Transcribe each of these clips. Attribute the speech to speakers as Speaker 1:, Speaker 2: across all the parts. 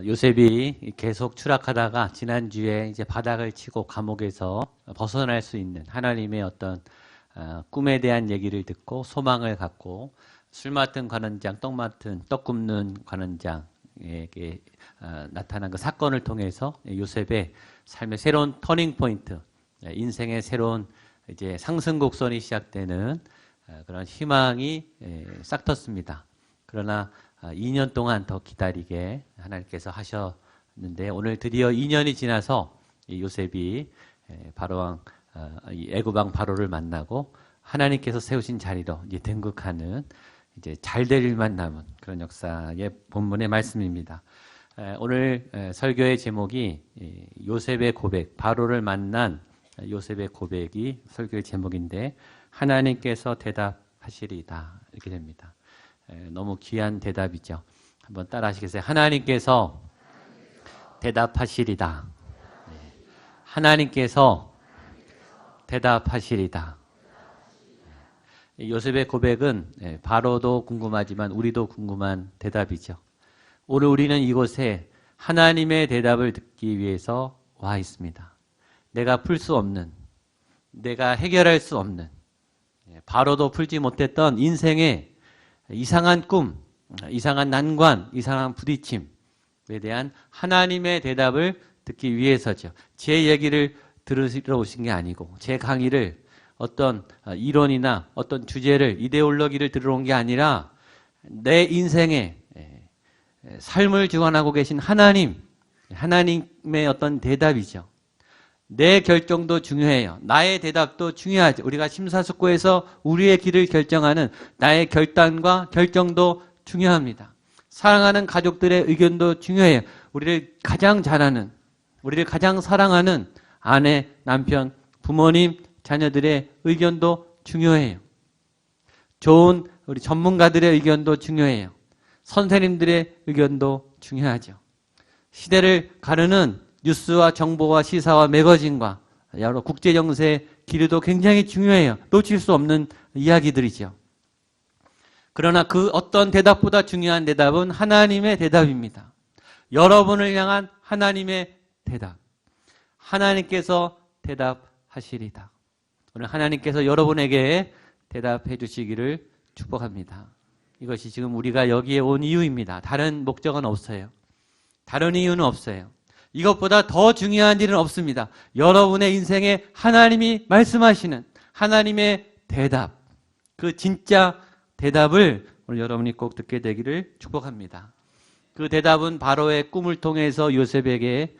Speaker 1: 요셉이 계속 추락하다가 지난주에 이제 바닥을 치고 감옥에서 벗어날 수 있는 하나님의 어떤 꿈에 대한 얘기를 듣고 소망을 갖고 술 맡은 관원장, 떡 굽는 관원장에게 나타난 그 사건을 통해서 요셉의 삶의 새로운 터닝 포인트, 인생의 새로운 이제 상승 곡선이 시작되는 그런 희망이 싹 텄습니다. 그러나 2년 동안 더 기다리게 하나님께서 하셨는데 오늘 드디어 2년이 지나서 요셉이 바로왕 애굽왕 바로를 만나고 하나님께서 세우신 자리로 이제 등극하는 이제 잘될 일만 남은 그런 역사의 본문의 말씀입니다. 오늘 설교의 제목이 요셉의 고백, 바로를 만난 요셉의 고백이 설교의 제목인데 하나님께서 대답하시리이다 이렇게 됩니다. 너무 귀한 대답이죠. 한번 따라 하시겠어요? 하나님께서 대답하시리다. 하나님께서 대답하시리다. 요셉의 고백은 바로도 궁금하지만 우리도 궁금한 대답이죠. 오늘 우리는 이곳에 하나님의 대답을 듣기 위해서 와 있습니다. 내가 풀 수 없는, 내가 해결할 수 없는, 바로도 풀지 못했던 인생의 이상한 꿈, 이상한 난관, 이상한 부딪힘에 대한 하나님의 대답을 듣기 위해서죠. 제 얘기를 들으러 오신 게 아니고 제 강의를 어떤 이론이나 어떤 주제를 이데올로기를 들으러 온 게 아니라 내 인생에 삶을 주관하고 계신 하나님의 어떤 대답이죠. 내 결정도 중요해요. 나의 대답도 중요하죠. 우리가 심사숙고해서 우리의 길을 결정하는 나의 결단과 결정도 중요합니다. 사랑하는 가족들의 의견도 중요해요. 우리를 가장 잘하는, 우리를 가장 사랑하는 아내, 남편, 부모님, 자녀들의 의견도 중요해요. 좋은 우리 전문가들의 의견도 중요해요. 선생님들의 의견도 중요하죠. 시대를 가르는 뉴스와 정보와 시사와 매거진과 여러 국제정세 기류도 굉장히 중요해요. 놓칠 수 없는 이야기들이죠. 그러나 그 어떤 대답보다 중요한 대답은 하나님의 대답입니다. 여러분을 향한 하나님의 대답. 하나님께서 대답하시리다. 오늘 하나님께서 여러분에게 대답해 주시기를 축복합니다. 이것이 지금 우리가 여기에 온 이유입니다. 다른 목적은 없어요. 다른 이유는 없어요. 이것보다 더 중요한 일은 없습니다. 여러분의 인생에 하나님이 말씀하시는 하나님의 대답, 그 진짜 대답을 오늘 여러분이 꼭 듣게 되기를 축복합니다. 그 대답은 바로의 꿈을 통해서 요셉에게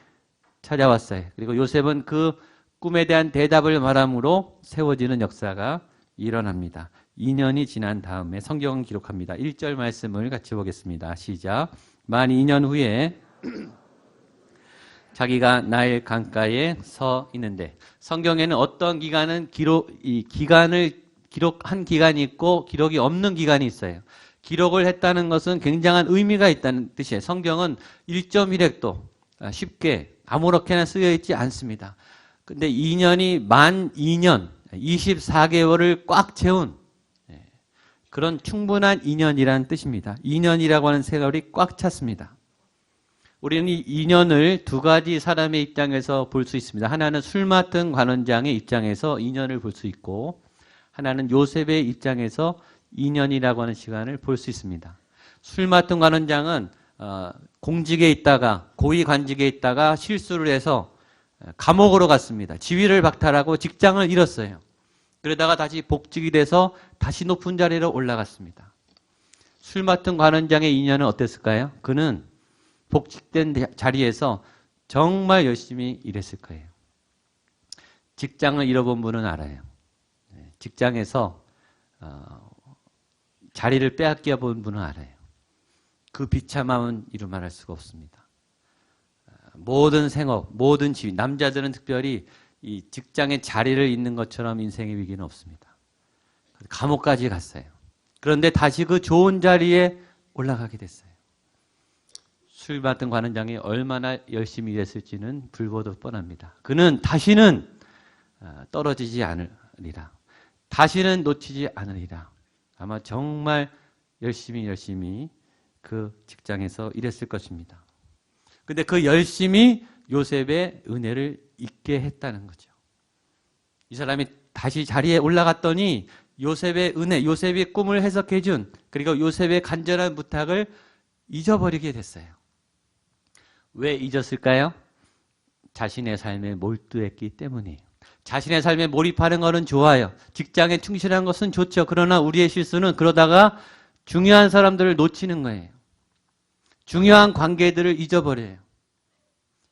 Speaker 1: 찾아왔어요. 그리고 요셉은 그 꿈에 대한 대답을 말함으로 세워지는 역사가 일어납니다. 2년이 지난 다음에 성경은 기록합니다. 1절 말씀을 같이 보겠습니다. 시작. 만 2년 후에 자기가 나일 강가에 서 있는데 성경에는 어떤 기간은 기간을 기록한 기간이 있고 기록이 없는 기간이 있어요. 기록을 했다는 것은 굉장한 의미가 있다는 뜻이에요. 성경은 1.1획도 쉽게 아무렇게나 쓰여 있지 않습니다. 근데 2년이 만 2년, 24개월을 꽉 채운 그런 충분한 2년이라는 뜻입니다. 2년이라고 하는 세월이 꽉 찼습니다. 우리는 이 2년을 두 가지 사람의 입장에서 볼 수 있습니다. 하나는 술 맡은 관원장의 입장에서 2년을 볼 수 있고 하나는 요셉의 입장에서 2년이라고 하는 시간을 볼 수 있습니다. 술 맡은 관원장은 공직에 있다가 고위 관직에 있다가 실수를 해서 감옥으로 갔습니다. 지위를 박탈하고 직장을 잃었어요. 그러다가 다시 복직이 돼서 다시 높은 자리로 올라갔습니다. 술 맡은 관원장의 2년은 어땠을까요? 그는 복직된 자리에서 정말 열심히 일했을 거예요. 직장을 잃어본 분은 알아요. 직장에서 자리를 빼앗겨 본 분은 알아요. 그 비참함은 이루 말할 수가 없습니다. 모든 생업, 모든 지위, 남자들은 특별히 이 직장의 자리를 잇는 것처럼 인생의 위기는 없습니다. 감옥까지 갔어요. 그런데 다시 그 좋은 자리에 올라가게 됐어요. 술 맡은 관원장이 얼마나 열심히 일했을지는 불보듯 뻔합니다. 그는 다시는 떨어지지 않으리라. 다시는 놓치지 않으리라. 아마 정말 열심히 그 직장에서 일했을 것입니다. 근데 그 열심이 요셉의 은혜를 잊게 했다는 거죠. 이 사람이 다시 자리에 올라갔더니 요셉의 은혜, 요셉이 꿈을 해석해 준, 그리고 요셉의 간절한 부탁을 잊어버리게 됐어요. 왜 잊었을까요? 자신의 삶에 몰두했기 때문이에요. 자신의 삶에 몰입하는 것은 좋아요. 직장에 충실한 것은 좋죠. 그러나 우리의 실수는 그러다가 중요한 사람들을 놓치는 거예요. 중요한 관계들을 잊어버려요.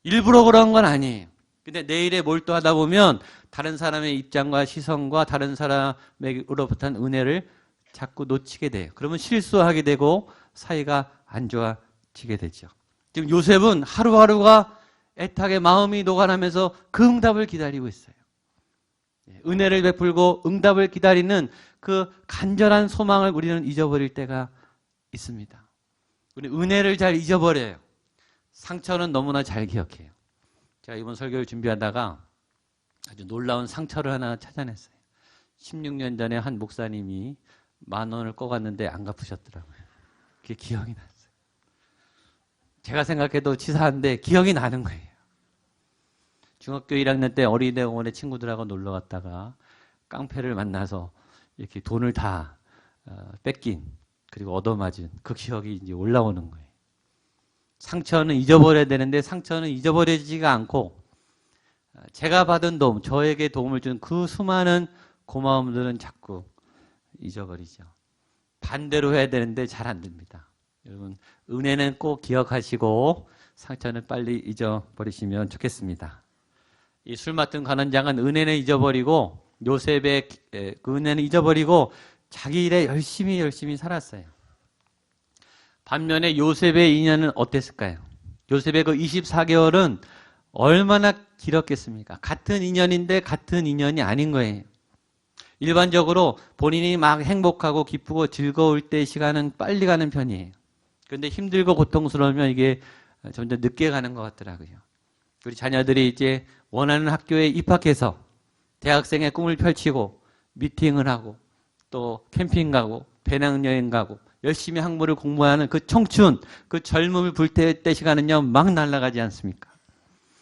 Speaker 1: 일부러 그런 건 아니에요. 근데 내일에 몰두하다 보면 다른 사람의 입장과 시선과 다른 사람으로부터는 은혜를 자꾸 놓치게 돼요. 그러면 실수하게 되고 사이가 안 좋아지게 되죠. 지금 요셉은 하루하루가 애타게 마음이 녹아나면서 그 응답을 기다리고 있어요. 은혜를 베풀고 응답을 기다리는 그 간절한 소망을 우리는 잊어버릴 때가 있습니다. 우리 은혜를 잘 잊어버려요. 상처는 너무나 잘 기억해요. 제가 이번 설교를 준비하다가 아주 놀라운 상처를 하나 찾아냈어요. 16년 전에 한 목사님이 10,000원을 꿔갔는데 안 갚으셨더라고요. 그게 기억이 났어요. 제가 생각해도 치사한데 기억이 나는 거예요. 중학교 1학년 때 어린이대공원에 친구들하고 놀러 갔다가 깡패를 만나서 이렇게 돈을 다 뺏긴, 그리고 얻어맞은 그 기억이 이제 올라오는 거예요. 상처는 잊어버려야 되는데 상처는 잊어버리지가 않고 제가 받은 도움, 저에게 도움을 준 그 수많은 고마움들은 자꾸 잊어버리죠. 반대로 해야 되는데 잘 안 됩니다. 여러분, 은혜는 꼭 기억하시고 상처는 빨리 잊어버리시면 좋겠습니다. 이 술 맡은 관원장은 은혜는 잊어버리고 요셉의 그 은혜는 잊어버리고 자기 일에 열심히 살았어요. 반면에 요셉의 인연은 어땠을까요? 요셉의 그 24개월은 얼마나 길었겠습니까? 같은 인연인데 같은 인연이 아닌 거예요. 일반적으로 본인이 막 행복하고 기쁘고 즐거울 때 시간은 빨리 가는 편이에요. 그런데 힘들고 고통스러우면 이게 점점 늦게 가는 것 같더라고요. 우리 자녀들이 이제 원하는 학교에 입학해서 대학생의 꿈을 펼치고 미팅을 하고 또 캠핑 가고 배낭여행 가고 열심히 학문을 공부하는 그 청춘, 그 젊음을 불태울 때 시간은요 막 날아가지 않습니까?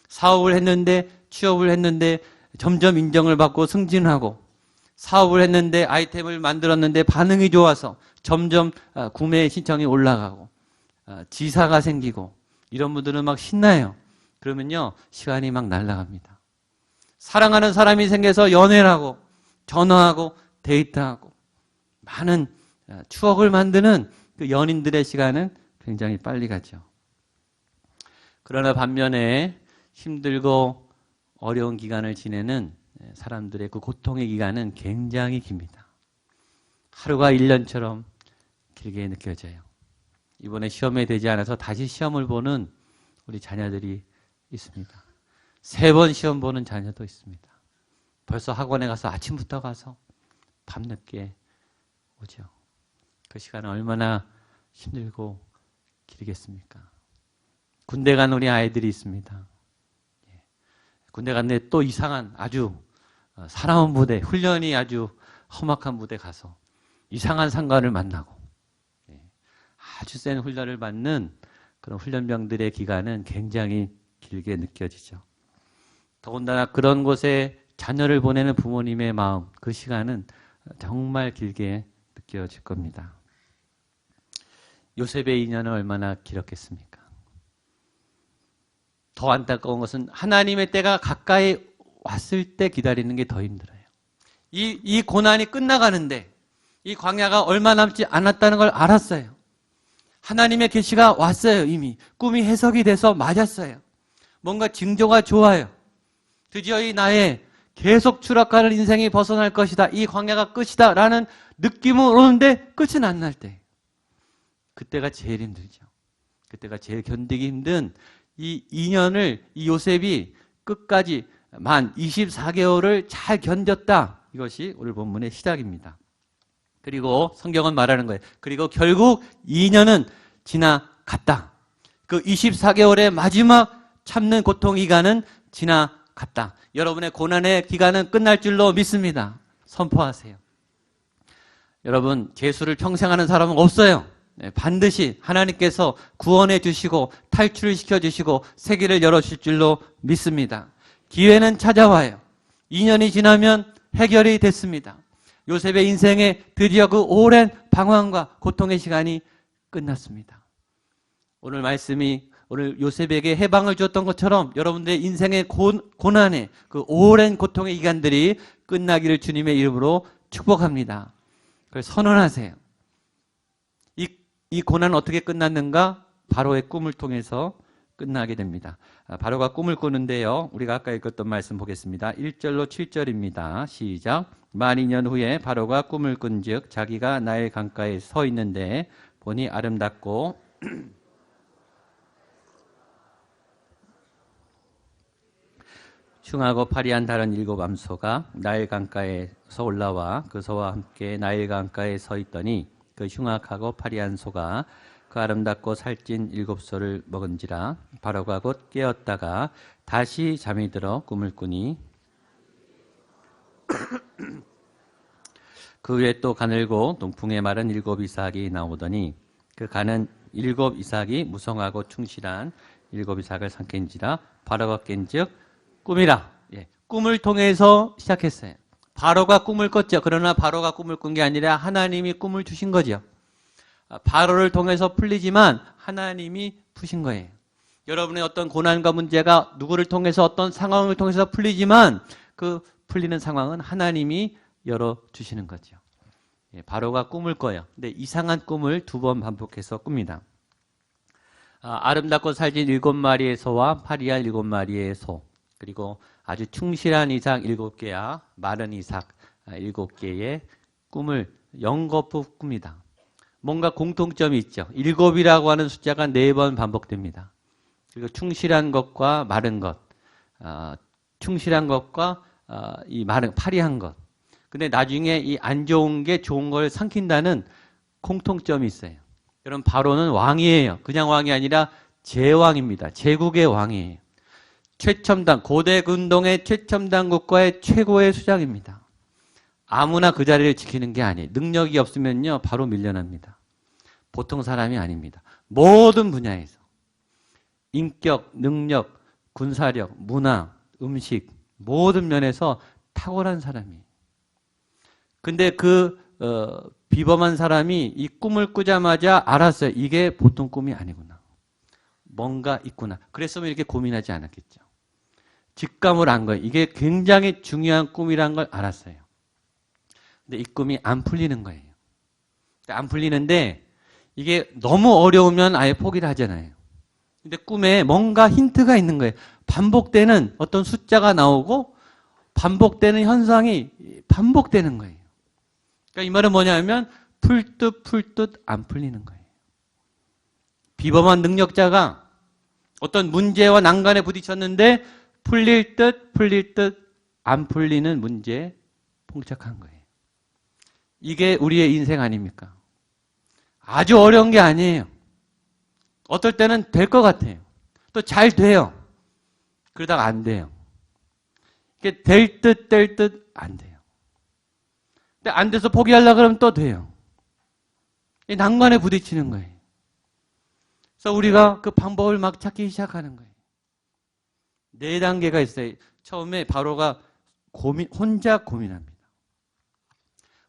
Speaker 1: 사업을 했는데 취업을 했는데 점점 인정을 받고 승진하고 사업을 했는데 아이템을 만들었는데 반응이 좋아서 점점 구매 신청이 올라가고 지사가 생기고 이런 분들은 막 신나요. 그러면요 시간이 막 날아갑니다. 사랑하는 사람이 생겨서 연애를 하고 전화하고 데이트하고 많은 추억을 만드는 그 연인들의 시간은 굉장히 빨리 가죠. 그러나 반면에 힘들고 어려운 기간을 지내는 사람들의 그 고통의 기간은 굉장히 깁니다. 하루가 1년처럼 길게 느껴져요. 이번에 시험에 되지 않아서 다시 시험을 보는 우리 자녀들이 있습니다. 3번 시험 보는 자녀도 있습니다. 벌써 학원에 가서 아침부터 가서 밤늦게 오죠. 그 시간은 얼마나 힘들고 길겠습니까? 군대 간 우리 아이들이 있습니다. 군대 갔는데 또 이상한 아주 사나운 부대, 훈련이 아주 험악한 부대 가서 이상한 상관을 만나고 아주 센 훈련을 받는 그런 훈련병들의 기간은 굉장히 길게 느껴지죠. 더군다나 그런 곳에 자녀를 보내는 부모님의 마음, 그 시간은 정말 길게 느껴질 겁니다. 요셉의 인연은 얼마나 길었겠습니까? 더 안타까운 것은 하나님의 때가 가까이 왔을 때 기다리는 게 더 힘들어요. 이 고난이 끝나가는데 이 광야가 얼마 남지 않았다는 걸 알았어요. 하나님의 계시가 왔어요. 이미 꿈이 해석이 돼서 맞았어요. 뭔가 징조가 좋아요. 드디어 이 나의 계속 추락하는 인생이 벗어날 것이다. 이 광야가 끝이다 라는 느낌은 오는데 끝은 안 날 때, 그때가 제일 힘들죠. 그때가 제일 견디기 힘든 이 2년을 이 요셉이 끝까지 만 24개월을 잘 견뎠다. 이것이 오늘 본문의 시작입니다. 그리고 성경은 말하는 거예요. 그리고 결국 2년은 지나갔다. 그 24개월의 마지막 참는 고통 기간은 지나갔다. 여러분의 고난의 기간은 끝날 줄로 믿습니다. 선포하세요. 여러분, 재수를 평생 하는 사람은 없어요. 반드시 하나님께서 구원해 주시고 탈출을 시켜주시고 세계를 열어주실 줄로 믿습니다. 기회는 찾아와요. 2년이 지나면 해결이 됐습니다. 요셉의 인생에 드디어 그 오랜 방황과 고통의 시간이 끝났습니다. 오늘 말씀이 오늘 요셉에게 해방을 주었던 것처럼 여러분들의 인생의 고난의 그 오랜 고통의 기간들이 끝나기를 주님의 이름으로 축복합니다. 그걸 선언하세요. 이 고난은 어떻게 끝났는가? 바로의 꿈을 통해서 끝나게 됩니다. 바로가 꿈을 꾸는데요. 우리가 아까 읽었던 말씀 보겠습니다. 1절로 7절입니다. 시작. 만 2년 후에 바로가 꿈을 꾼즉 자기가 나일 강가에 서 있는데 보니 아름답고 흉하고 파리한 다른 7 암소가 나일 강가에서 올라와 그 소와 함께 나일 강가에 서 있더니 그 흉악하고 파리한 소가 그 아름답고 살찐 7소를 먹은지라 바로가 곧 깨었다가 다시 잠이 들어 꿈을 꾸니 그 위에 또 가늘고 동풍에 마른 7 이삭이 나오더니 그 가는 7 이삭이 무성하고 충실한 7 이삭을 삼킨지라 바로가 깬즉 꿈이라. 꿈을 통해서 시작했어요. 바로가 꿈을 꿨죠. 그러나 바로가 꿈을 꾼 게 아니라 하나님이 꿈을 주신 거죠. 바로를 통해서 풀리지만 하나님이 푸신 거예요. 여러분의 어떤 고난과 문제가 누구를 통해서 어떤 상황을 통해서 풀리지만 그 풀리는 상황은 하나님이 열어주시는 거죠. 바로가 꿈을 꿔요. 근데 이상한 꿈을 2번 반복해서 꿉니다. 아름답고 살찐 7마리의 소와 파리한 7마리의 소, 그리고 아주 충실한 이삭 7개와 마른 이삭 7개의 꿈을 연거푸 꿉니다. 뭔가 공통점이 있죠. 7이라고 하는 숫자가 4번 반복됩니다. 그리고 충실한 것과 마른 것, 충실한 것과 이 마른 파리한 것. 근데 나중에 이 안 좋은 게 좋은 걸 삼킨다는 공통점이 있어요. 여러분 바로는 왕이에요. 그냥 왕이 아니라 제왕입니다. 제국의 왕이에요. 최첨단, 고대 근동의 최첨단 국가의 최고의 수장입니다. 아무나 그 자리를 지키는 게 아니에요. 능력이 없으면요 바로 밀려납니다. 보통 사람이 아닙니다. 모든 분야에서 인격, 능력, 군사력, 문화, 음식 모든 면에서 탁월한 사람이에요. 근데 그 비범한 사람이 이 꿈을 꾸자마자 알았어요. 이게 보통 꿈이 아니구나. 뭔가 있구나. 그랬으면 이렇게 고민하지 않았겠죠. 직감을 안 거예요. 이게 굉장히 중요한 꿈이란 걸 알았어요. 근데 이 꿈이 안 풀리는 거예요. 안 풀리는데 이게 너무 어려우면 아예 포기를 하잖아요. 근데 꿈에 뭔가 힌트가 있는 거예요. 반복되는 어떤 숫자가 나오고 반복되는 현상이 반복되는 거예요. 그러니까 이 말은 뭐냐면 풀 듯 안 풀리는 거예요. 비범한 능력자가 어떤 문제와 난관에 부딪혔는데 풀릴 듯 안 풀리는 문제에 봉착한 거예요. 이게 우리의 인생 아닙니까? 아주 어려운 게 아니에요. 어떨 때는 될 것 같아요. 또 잘 돼요. 그러다가 안 돼요. 이게 될 듯 안 돼요. 근데 안 돼서 포기하려고 그러면 또 돼요. 이 난관에 부딪히는 거예요. 그래서 우리가 그 방법을 막 찾기 시작하는 거예요. 4단계가 있어요. 처음에 바로가 혼자 고민합니다.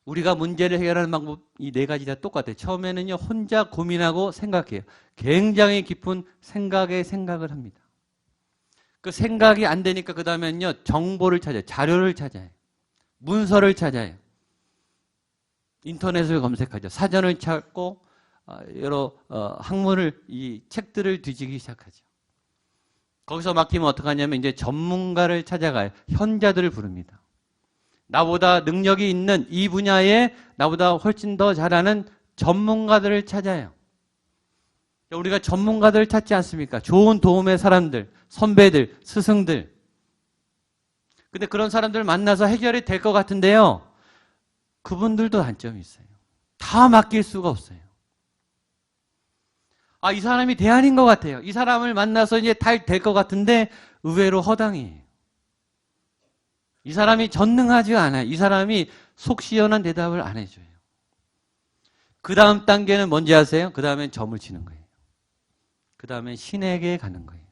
Speaker 1: 우리가 문제를 해결하는 방법 이 4가지 다 똑같아요. 처음에는요 혼자 고민하고 생각해요. 굉장히 깊은 생각을 합니다. 그 생각이 안 되니까 그 다음에는요 정보를 찾아요. 자료를 찾아요. 문서를 찾아요. 인터넷을 검색하죠. 사전을 찾고 여러 학문을 이 책들을 뒤지기 시작하죠. 거기서 막히면 어떡하냐면 이제 전문가를 찾아가요. 현자들을 부릅니다. 나보다 능력이 있는 이 분야에 나보다 훨씬 더 잘하는 전문가들을 찾아요. 우리가 전문가들을 찾지 않습니까? 좋은 도움의 사람들, 선배들, 스승들. 근데 그런 사람들 만나서 해결이 될 것 같은데요. 그분들도 단점이 있어요. 다 맡길 수가 없어요. 이 사람이 대안인 것 같아요. 이 사람을 만나서 이제 다 될 것 같은데 의외로 허당이에요. 이 사람이 전능하지 않아요. 이 사람이 속 시원한 대답을 안 해줘요. 그 다음 단계는 뭔지 아세요? 그 다음엔 점을 치는 거예요. 그 다음엔 신에게 가는 거예요.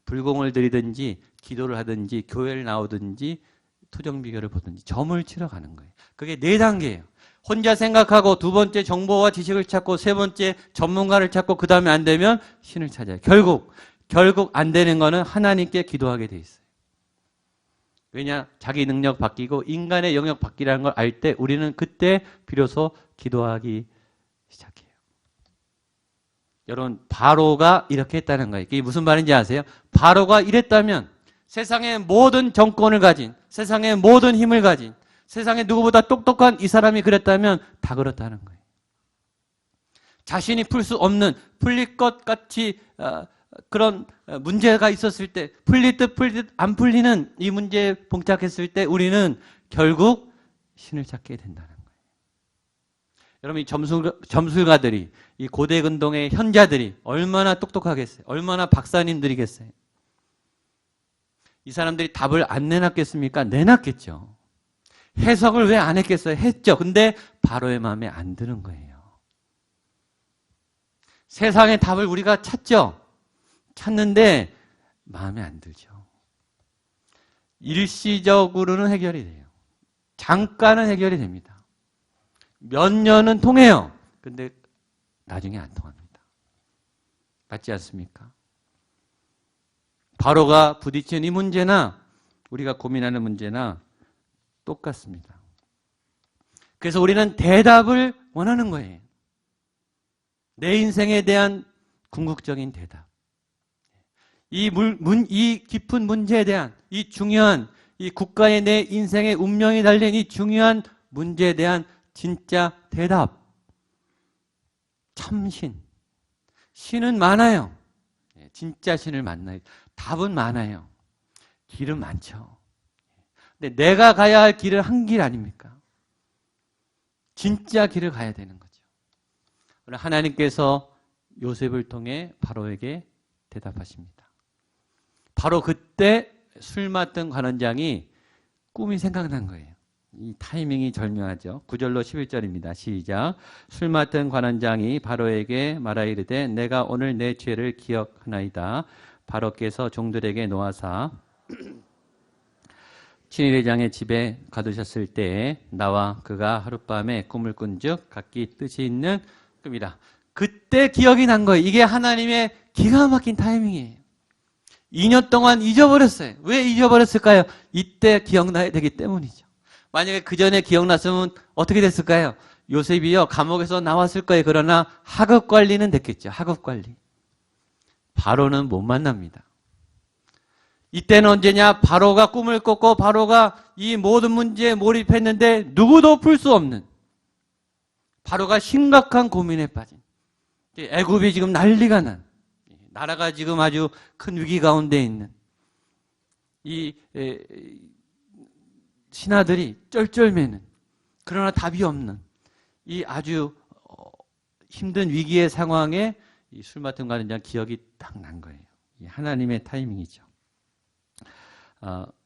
Speaker 1: 불공을 드리든지 기도를 하든지 교회를 나오든지 투정비결을 보든지 점을 치러 가는 거예요. 그게 4단계예요. 혼자 생각하고 두 번째 정보와 지식을 찾고 세 번째 전문가를 찾고 그 다음에 안 되면 신을 찾아요. 결국 안 되는 거는 하나님께 기도하게 돼 있어요. 왜냐? 자기 능력 바뀌고 인간의 영역 바뀌라는 걸 알 때 우리는 그때 비로소 기도하기 시작해요. 여러분, 바로가 이렇게 했다는 거예요. 이게 무슨 말인지 아세요? 바로가 이랬다면 세상의 모든 정권을 가진, 세상의 모든 힘을 가진, 세상에 누구보다 똑똑한 이 사람이 그랬다면 다 그렇다는 거예요. 자신이 풀 수 없는, 풀릴 것 같이 그런 문제가 있었을 때, 풀릴 듯 안 풀리는 이 문제에 봉착했을 때 우리는 결국 신을 찾게 된다는 거예요. 여러분, 이 점술가들이, 이 고대 근동의 현자들이 얼마나 똑똑하겠어요? 얼마나 박사님들이겠어요? 이 사람들이 답을 안 내놨겠습니까? 내놨겠죠. 해석을 왜 안 했겠어요? 했죠. 근데 바로의 마음에 안 드는 거예요. 세상의 답을 우리가 찾죠. 찾는데 마음에 안 들죠. 일시적으로는 해결이 돼요. 잠깐은 해결이 됩니다. 몇 년은 통해요. 근데 나중에 안 통합니다. 맞지 않습니까? 바로가 부딪힌 이 문제나 우리가 고민하는 문제나 똑같습니다. 그래서 우리는 대답을 원하는 거예요. 내 인생에 대한 궁극적인 대답. 이 깊은 문제에 대한, 이 중요한, 이 국가의 내 인생의 운명이 달린 이 중요한 문제에 대한 진짜 대답. 참신. 신은 많아요. 진짜 신을 만나요. 답은 많아요. 길은 많죠. 근데 내가 가야 할 길은 한 길 아닙니까? 진짜 길을 가야 되는 거죠. 오늘 하나님께서 요셉을 통해 바로에게 대답하십니다. 바로 그때 술 맡은 관원장이 꿈이 생각난 거예요. 이 타이밍이 절묘하죠. 9절로 11절입니다. 시작. 술 맡은 관원장이 바로에게 말하이르되 내가 오늘 내 죄를 기억하나이다. 바로께서 종들에게 놓아사 친위대장의 집에 가두셨을 때 나와 그가 하룻밤에 꿈을 꾼즉 각기 뜻이 있는 꿈이라. 그때 기억이 난 거예요. 이게 하나님의 기가 막힌 타이밍이에요. 2년 동안 잊어버렸어요. 왜 잊어버렸을까요? 이때 기억나야 되기 때문이죠. 만약에 그 전에 기억났으면 어떻게 됐을까요? 요셉이요, 감옥에서 나왔을 거예요. 그러나 하급 관리는 됐겠죠. 하급 관리. 바로는 못 만납니다. 이때는 언제냐? 바로가 꿈을 꿨고 바로가 이 모든 문제에 몰입했는데 누구도 풀 수 없는, 바로가 심각한 고민에 빠진, 애굽이 지금 난리가 난, 나라가 지금 아주 큰 위기 가운데 있는 이 신하들이 쩔쩔매는, 그러나 답이 없는 이 아주 힘든 위기의 상황에 이 술 맡은 관원장 기억이 딱 난 거예요. 하나님의 타이밍이죠.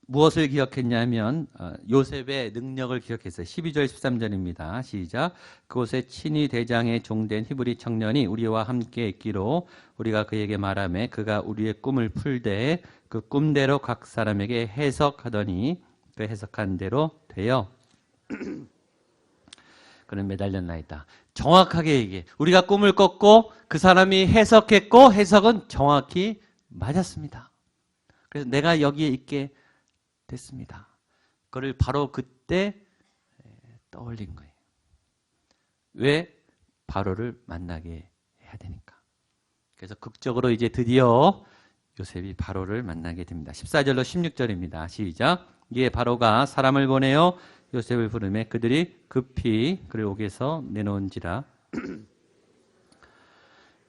Speaker 1: 무엇을 기억했냐면 요셉의 능력을 기억했어요. 12절 13절입니다. 시작. 그곳에 친위 대장의 종된 히브리 청년이 우리와 함께 있기로 우리가 그에게 말하매 그가 우리의 꿈을 풀되 그 꿈대로 각 사람에게 해석하더니 그 해석한 대로 되어 그는 매달렸나이다. 정확하게 얘기해. 우리가 꿈을 꿨고 그 사람이 해석했고 해석은 정확히 맞았습니다. 그래서 내가 여기에 있게 됐습니다. 그걸 바로 그때 떠올린 거예요. 왜? 바로를 만나게 해야 되니까. 그래서 극적으로 이제 드디어 요셉이 바로를 만나게 됩니다. 14절로 16절입니다. 시작. 이에 바로가 사람을 보내어 요셉을 부르매 그들이 급히 그를 옥에서 내놓은지라.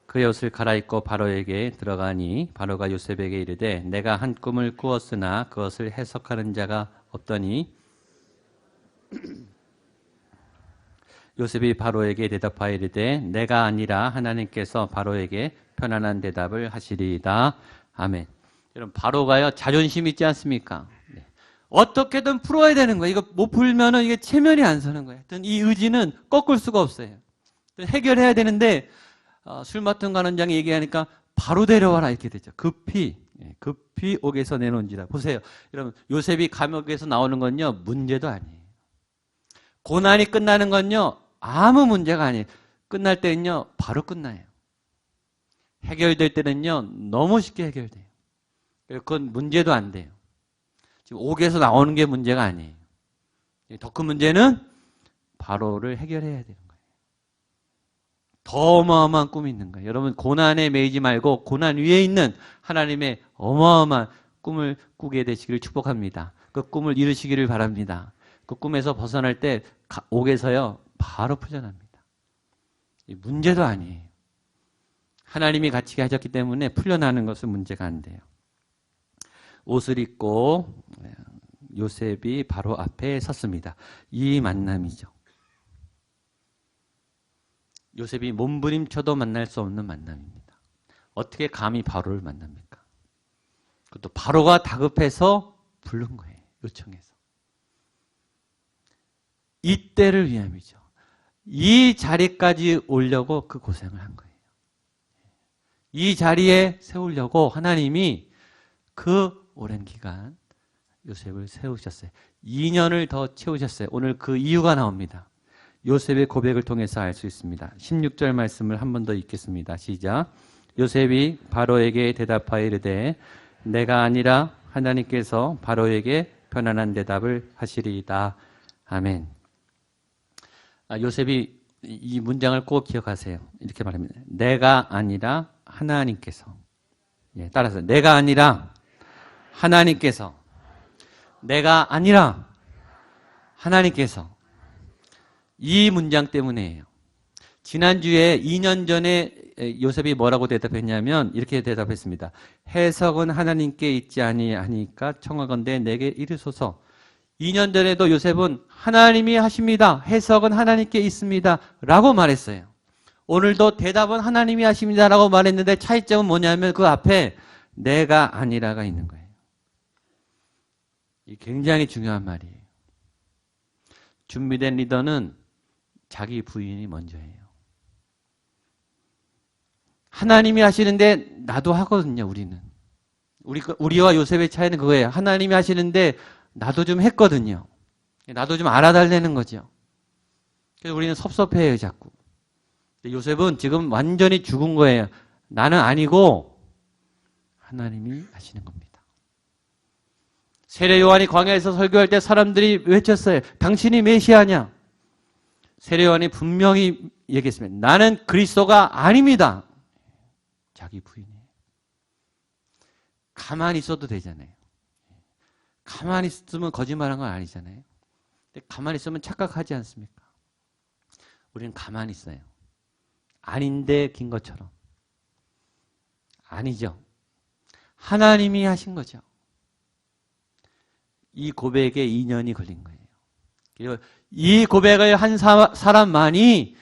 Speaker 1: 그의 옷을 갈아입고 바로에게 들어가니 바로가 요셉에게 이르되 내가 한 꿈을 꾸었으나 그것을 해석하는 자가 없더니 요셉이 바로에게 대답하여 이르되 내가 아니라 하나님께서 바로에게 편안한 대답을 하시리이다. 아멘. 여러분, 바로가요 자존심 있지 않습니까? 네. 어떻게든 풀어야 되는 거예요. 이거 못 풀면은 이게 체면이 안 서는 거예요. 하여튼 이 의지는 꺾을 수가 없어요. 해결해야 되는데 술 맡은 관원장이 얘기하니까 바로 데려와라 이렇게 되죠. 급히 옥에서 내놓은지라. 보세요. 여러분 요셉이 감옥에서 나오는 건요 문제도 아니에요. 고난이 끝나는 건요 아무 문제가 아니에요. 끝날 때는요 바로 끝나요. 해결될 때는요 너무 쉽게 해결돼요. 그건 문제도 안 돼요. 지금 옥에서 나오는 게 문제가 아니에요. 더 큰 문제는 바로를 해결해야 되는 거예요. 더 어마어마한 꿈이 있는 거예요. 여러분 고난에 매이지 말고 고난 위에 있는 하나님의 어마어마한 꿈을 꾸게 되시기를 축복합니다. 그 꿈을 이루시기를 바랍니다. 그 꿈에서 벗어날 때 옥에서요 바로 풀려납니다. 문제도 아니에요. 하나님이 같이 하셨기 때문에 풀려나는 것은 문제가 안 돼요. 옷을 입고 요셉이 바로 앞에 섰습니다. 이 만남이죠. 요셉이 몸부림쳐도 만날 수 없는 만남입니다. 어떻게 감히 바로를 만납니까? 그것도 바로가 다급해서 부른 거예요. 요청해서. 이때를 위함이죠. 이 자리까지 오려고 그 고생을 한 거예요. 이 자리에 세우려고 하나님이 그 오랜 기간 요셉을 세우셨어요. 2년을 더 채우셨어요. 오늘 그 이유가 나옵니다. 요셉의 고백을 통해서 알 수 있습니다. 16절 말씀을 한 번 더 읽겠습니다. 시작. 요셉이 바로에게 대답하여 이르되 내가 아니라 하나님께서 바로에게 편안한 대답을 하시리이다. 아멘. 요셉이 이 문장을 꼭 기억하세요. 이렇게 말합니다. 내가 아니라 하나님께서. 따라서 내가 아니라 하나님께서. 내가 아니라 하나님께서. 이 문장 때문이에요. 지난주에 2년 전에 요셉이 뭐라고 대답했냐면 이렇게 대답했습니다. 해석은 하나님께 있지 아니하니까 청하건대 내게 이르소서. 2년 전에도 요셉은 하나님이 하십니다. 해석은 하나님께 있습니다. 라고 말했어요. 오늘도 대답은 하나님이 하십니다. 라고 말했는데 차이점은 뭐냐면 그 앞에 내가 아니라가 있는 거예요. 이 굉장히 중요한 말이에요. 준비된 리더는 자기 부인이 먼저예요. 하나님이 하시는데 나도 하거든요, 우리는. 우리와 요셉의 차이는 그거예요. 하나님이 하시는데 나도 좀 했거든요. 나도 좀 알아달라는 거죠. 그래서 우리는 섭섭해요, 자꾸. 요셉은 지금 완전히 죽은 거예요. 나는 아니고 하나님이 하시는 겁니다. 세례 요한이 광야에서 설교할 때 사람들이 외쳤어요. 당신이 메시아냐? 세례 요한이 분명히 얘기했습니다. 나는 그리스도가 아닙니다. 자기 부인이에요. 가만히 있어도 되잖아요. 가만히 있으면 거짓말한 건 아니잖아요. 근데 가만히 있으면 착각하지 않습니까? 우리는 가만히 있어요. 아닌데 긴 것처럼. 아니죠. 하나님이 하신 거죠. 이 고백에 2년이 걸린 거예요. 그리고 이 고백을 한 사람만이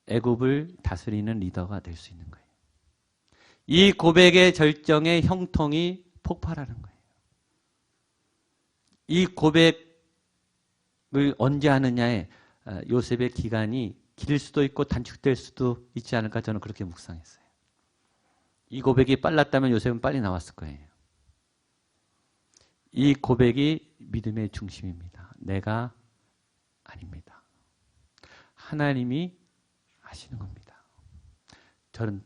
Speaker 1: 애굽을 다스리는 리더가 될 수 있는 거예요. 이 고백의 절정의 형통이 폭발하는 거예요. 이 고백을 언제 하느냐에 요셉의 기간이 길 수도 있고 단축될 수도 있지 않을까 저는 그렇게 묵상했어요. 이 고백이 빨랐다면 요셉은 빨리 나왔을 거예요. 이 고백이 믿음의 중심입니다. 내가 아닙니다. 하나님이 하시는 겁니다. 저는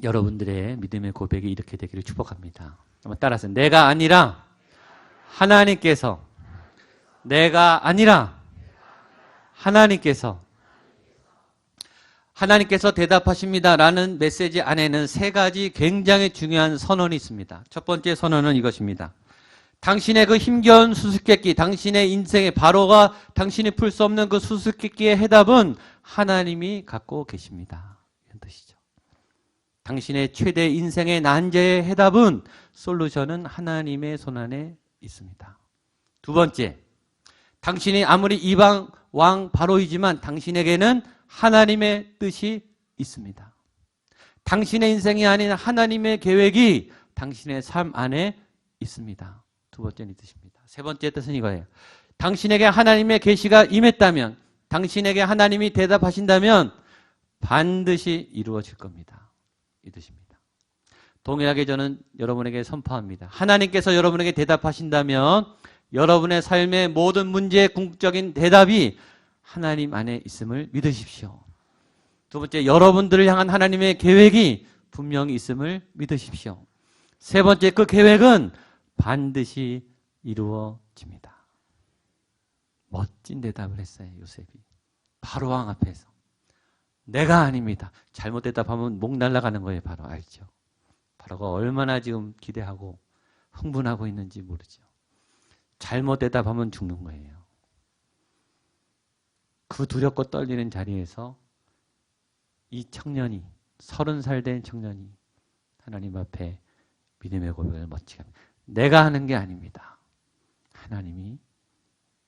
Speaker 1: 여러분들의 믿음의 고백이 이렇게 되기를 축복합니다. 한번 따라서 내가 아니라 하나님께서, 내가 아니라 하나님께서 대답하십니다라는 메시지 안에는 세 가지 굉장히 중요한 선언이 있습니다. 첫 번째 선언은 이것입니다. 당신의 그 힘겨운 수수께끼, 당신의 인생의 바로가 당신이 풀 수 없는 그 수수께끼의 해답은 하나님이 갖고 계십니다. 이런 뜻이죠. 당신의 최대 인생의 난제의 해답은, 솔루션은 하나님의 손안에 있습니다. 두 번째, 당신이 아무리 이방 왕 바로이지만 당신에게는 하나님의 뜻이 있습니다. 당신의 인생이 아닌 하나님의 계획이 당신의 삶 안에 있습니다. 두 번째는 이 뜻입니다. 세 번째 뜻은 이거예요. 당신에게 하나님의 계시가 임했다면, 당신에게 하나님이 대답하신다면 반드시 이루어질 겁니다. 믿으십니다. 동일하게 저는 여러분에게 선포합니다. 하나님께서 여러분에게 대답하신다면 여러분의 삶의 모든 문제의 궁극적인 대답이 하나님 안에 있음을 믿으십시오. 두 번째, 여러분들을 향한 하나님의 계획이 분명히 있음을 믿으십시오. 세 번째, 그 계획은 반드시 이루어집니다. 멋진 대답을 했어요, 요셉이. 바로왕 앞에서. 내가 아닙니다. 잘못 대답하면 목 날아가는 거예요, 바로 알죠. 바로가 얼마나 지금 기대하고 흥분하고 있는지 모르죠. 잘못 대답하면 죽는 거예요. 그 두렵고 떨리는 자리에서 이 청년이 30살 된 청년이 하나님 앞에 믿음의 고백을 멋지게 합니다. 내가 하는 게 아닙니다. 하나님이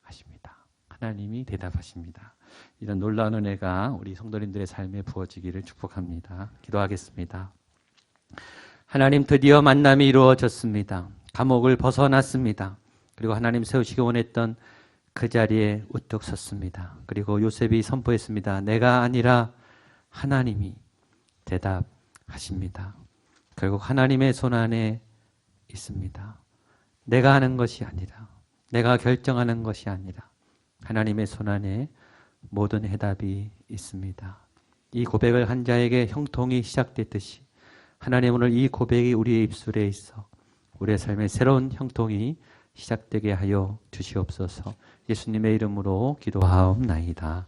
Speaker 1: 하십니다. 하나님이 대답하십니다. 이런 놀라운 은혜가 우리 성도님들의 삶에 부어지기를 축복합니다. 기도하겠습니다. 하나님, 드디어 만남이 이루어졌습니다. 감옥을 벗어났습니다. 그리고 하나님 세우시기 원했던 그 자리에 우뚝 섰습니다. 그리고 요셉이 선포했습니다. 내가 아니라 하나님이 대답하십니다. 결국 하나님의 손 안에 있습니다. 내가 하는 것이 아니라, 내가 결정하는 것이 아니라 하나님의 손 안에 모든 해답이 있습니다. 이 고백을 한 자에게 형통이 시작됐듯이 하나님, 오늘 이 고백이 우리의 입술에 있어 우리의 삶에 새로운 형통이 시작되게 하여 주시옵소서. 예수님의 이름으로 기도하옵나이다.